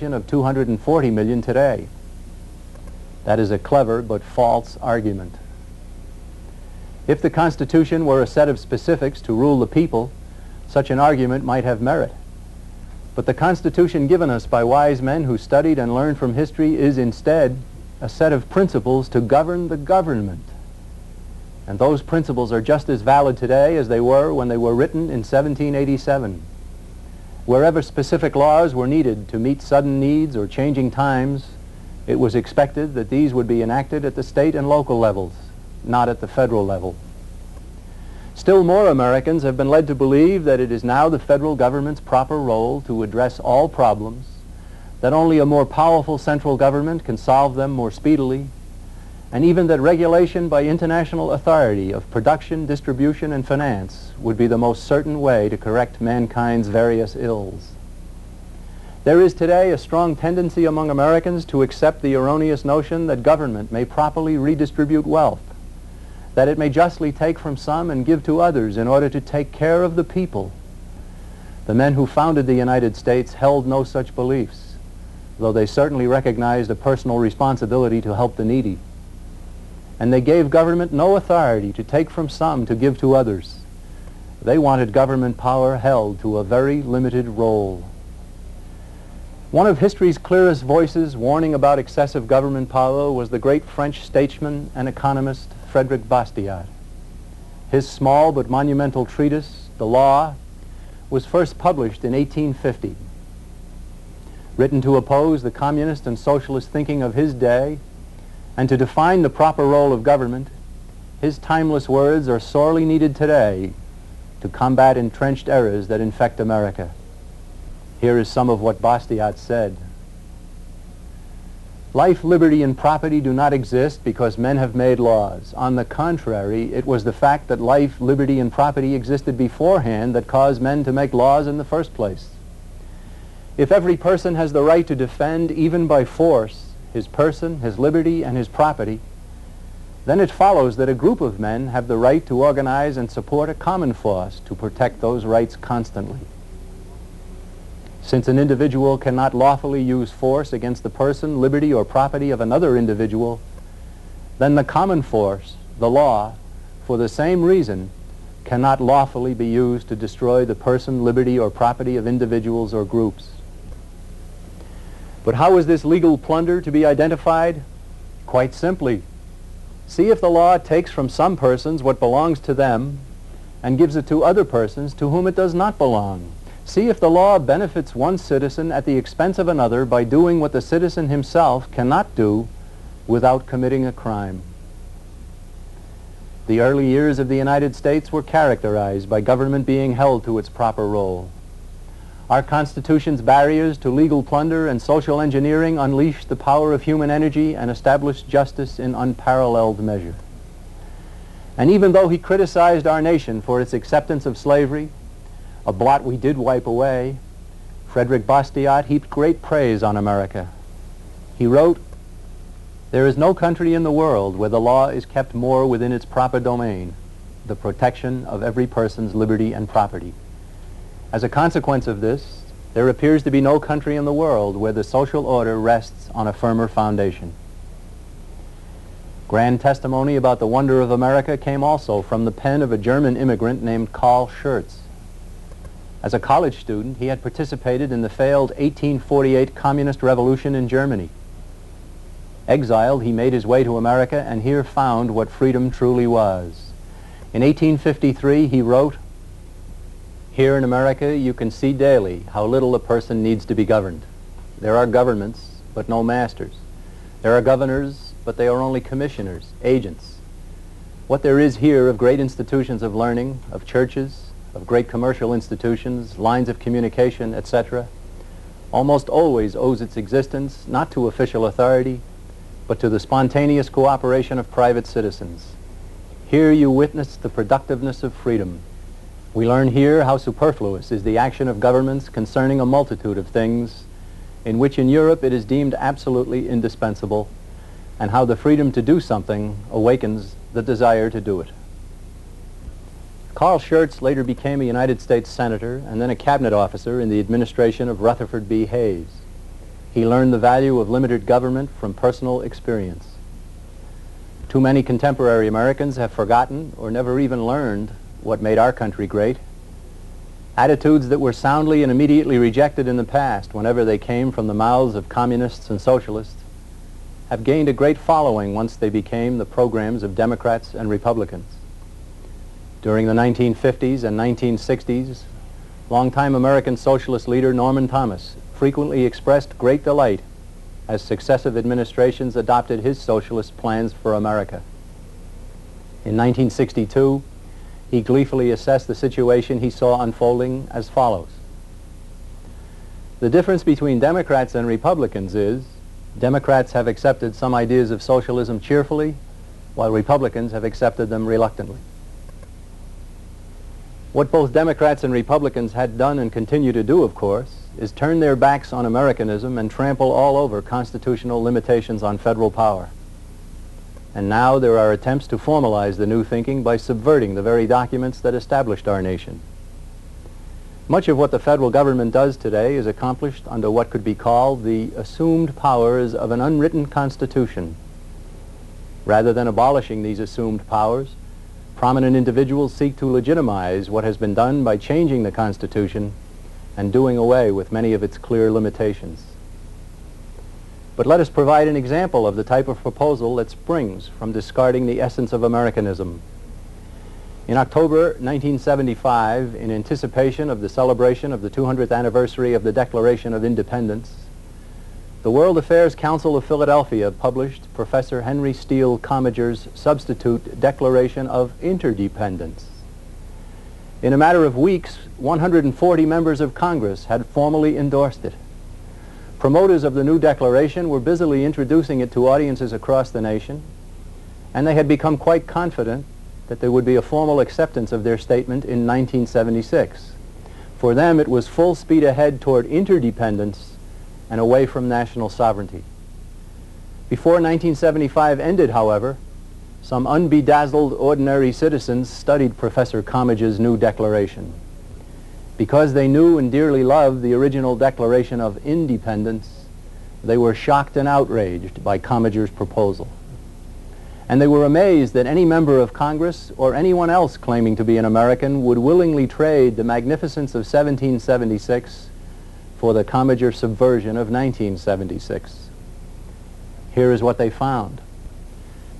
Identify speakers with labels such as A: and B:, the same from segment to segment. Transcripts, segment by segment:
A: of 240 million today. That is a clever but false argument. If the Constitution were a set of specifics to rule the people, such an argument might have merit. But the Constitution given us by wise men who studied and learned from history is instead a set of principles to govern the government. And those principles are just as valid today as they were when they were written in 1787. Wherever specific laws were needed to meet sudden needs or changing times, it was expected that these would be enacted at the state and local levels, not at the federal level. Still more Americans have been led to believe that it is now the federal government's proper role to address all problems, that only a more powerful central government can solve them more speedily, and even that regulation by international authority of production, distribution, and finance would be the most certain way to correct mankind's various ills. There is today a strong tendency among Americans to accept the erroneous notion that government may properly redistribute wealth, that it may justly take from some and give to others in order to take care of the people. The men who founded the United States held no such beliefs, though they certainly recognized a personal responsibility to help the needy. And they gave government no authority to take from some to give to others. They wanted government power held to a very limited role. One of history's clearest voices warning about excessive government power was the great French statesman and economist Frederick Bastiat. His small but monumental treatise, The Law, was first published in 1850. Written to oppose the communist and socialist thinking of his day and to define the proper role of government, his timeless words are sorely needed today to combat entrenched errors that infect America. Here is some of what Bastiat said. Life, liberty, and property do not exist because men have made laws. On the contrary, it was the fact that life, liberty, and property existed beforehand that caused men to make laws in the first place. If every person has the right to defend, even by force, his person, his liberty, and his property, then it follows that a group of men have the right to organize and support a common force to protect those rights constantly. Since an individual cannot lawfully use force against the person, liberty, or property of another individual, then the common force, the law, for the same reason, cannot lawfully be used to destroy the person, liberty, or property of individuals or groups. But how is this legal plunder to be identified? Quite simply. See if the law takes from some persons what belongs to them and gives it to other persons to whom it does not belong. See if the law benefits one citizen at the expense of another by doing what the citizen himself cannot do without committing a crime. The early years of the United States were characterized by government being held to its proper role. Our Constitution's barriers to legal plunder and social engineering unleashed the power of human energy and established justice in unparalleled measure. And even though he criticized our nation for its acceptance of slavery, a blot we did wipe away, Frederick Bastiat heaped great praise on America. He wrote, "There is no country in the world where the law is kept more within its proper domain, the protection of every person's liberty and property. As a consequence of this, there appears to be no country in the world where the social order rests on a firmer foundation." Grand testimony about the wonder of America came also from the pen of a German immigrant named Carl Schurz. As a college student, he had participated in the failed 1848 communist revolution in Germany. Exiled, he made his way to America and here found what freedom truly was. In 1853, he wrote, "Here in America, you can see daily how little a person needs to be governed. There are governments, but no masters. There are governors, but they are only commissioners, agents. What there is here of great institutions of learning, of churches, of great commercial institutions, lines of communication, etc., almost always owes its existence not to official authority, but to the spontaneous cooperation of private citizens. Here you witness the productiveness of freedom. We learn here how superfluous is the action of governments concerning a multitude of things in which in Europe it is deemed absolutely indispensable, and how the freedom to do something awakens the desire to do it." Carl Schurz later became a United States Senator and then a cabinet officer in the administration of Rutherford B. Hayes. He learned the value of limited government from personal experience. Too many contemporary Americans have forgotten or never even learned what made our country great. Attitudes that were soundly and immediately rejected in the past whenever they came from the mouths of communists and socialists have gained a great following once they became the programs of Democrats and Republicans. During the 1950s and 1960s, longtime American socialist leader Norman Thomas frequently expressed great delight as successive administrations adopted his socialist plans for America. In 1962, he gleefully assessed the situation he saw unfolding as follows. The difference between Democrats and Republicans is Democrats have accepted some ideas of socialism cheerfully, while Republicans have accepted them reluctantly. What both Democrats and Republicans had done and continue to do, of course, is turn their backs on Americanism and trample all over constitutional limitations on federal power. And now there are attempts to formalize the new thinking by subverting the very documents that established our nation. Much of what the federal government does today is accomplished under what could be called the assumed powers of an unwritten constitution. Rather than abolishing these assumed powers, prominent individuals seek to legitimize what has been done by changing the Constitution and doing away with many of its clear limitations. But let us provide an example of the type of proposal that springs from discarding the essence of Americanism. In October 1975, in anticipation of the celebration of the 200th anniversary of the Declaration of Independence, the World Affairs Council of Philadelphia published Professor Henry Steele Commager's substitute Declaration of Interdependence. In a matter of weeks, 140 members of Congress had formally endorsed it. Promoters of the new declaration were busily introducing it to audiences across the nation, and they had become quite confident that there would be a formal acceptance of their statement in 1976. For them, it was full speed ahead toward interdependence and away from national sovereignty. Before 1975 ended, however, some unbedazzled ordinary citizens studied Professor Commager's new declaration. Because they knew and dearly loved the original Declaration of Independence, they were shocked and outraged by Commager's proposal. And they were amazed that any member of Congress or anyone else claiming to be an American would willingly trade the magnificence of 1776 for the Commager subversion of 1976. Here is what they found.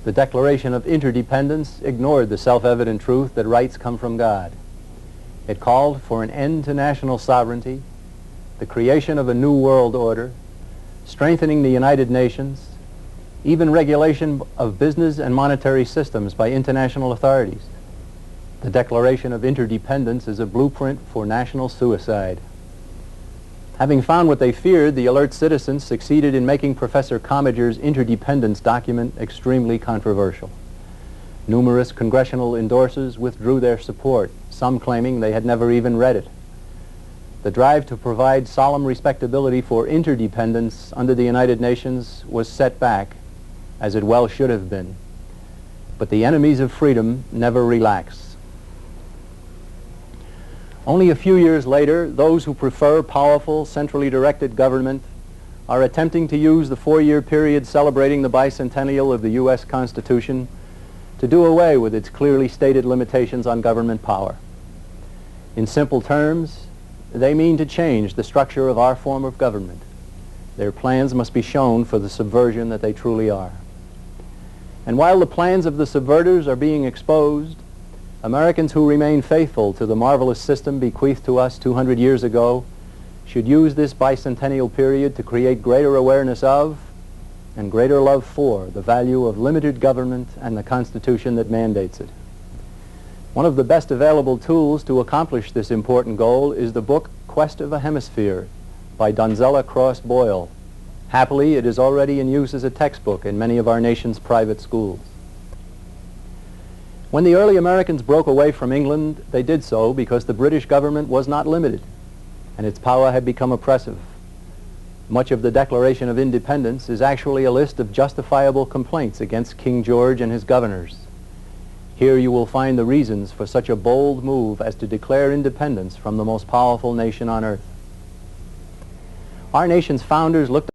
A: The Declaration of Interdependence ignored the self-evident truth that rights come from God. It called for an end to national sovereignty, the creation of a new world order, strengthening the United Nations, even regulation of business and monetary systems by international authorities. The Declaration of Interdependence is a blueprint for national suicide. Having found what they feared, the alert citizens succeeded in making Professor Commager's interdependence document extremely controversial. Numerous congressional endorsers withdrew their support, some claiming they had never even read it. The drive to provide solemn respectability for interdependence under the United Nations was set back, as it well should have been. But the enemies of freedom never relax. Only a few years later, those who prefer powerful, centrally directed government are attempting to use the 4-year period celebrating the bicentennial of the U.S. Constitution to do away with its clearly stated limitations on government power. In simple terms, they mean to change the structure of our form of government. Their plans must be shown for the subversion that they truly are. And while the plans of the subverters are being exposed, Americans who remain faithful to the marvelous system bequeathed to us 200 years ago should use this bicentennial period to create greater awareness of and greater love for the value of limited government and the Constitution that mandates it. One of the best available tools to accomplish this important goal is the book Quest of a Hemisphere by Donzella Cross Boyle. Happily, it is already in use as a textbook in many of our nation's private schools. When the early Americans broke away from England, they did so because the British government was not limited, and its power had become oppressive. Much of the Declaration of Independence is actually a list of justifiable complaints against King George and his governors. Here you will find the reasons for such a bold move as to declare independence from the most powerful nation on earth. Our nation's founders looked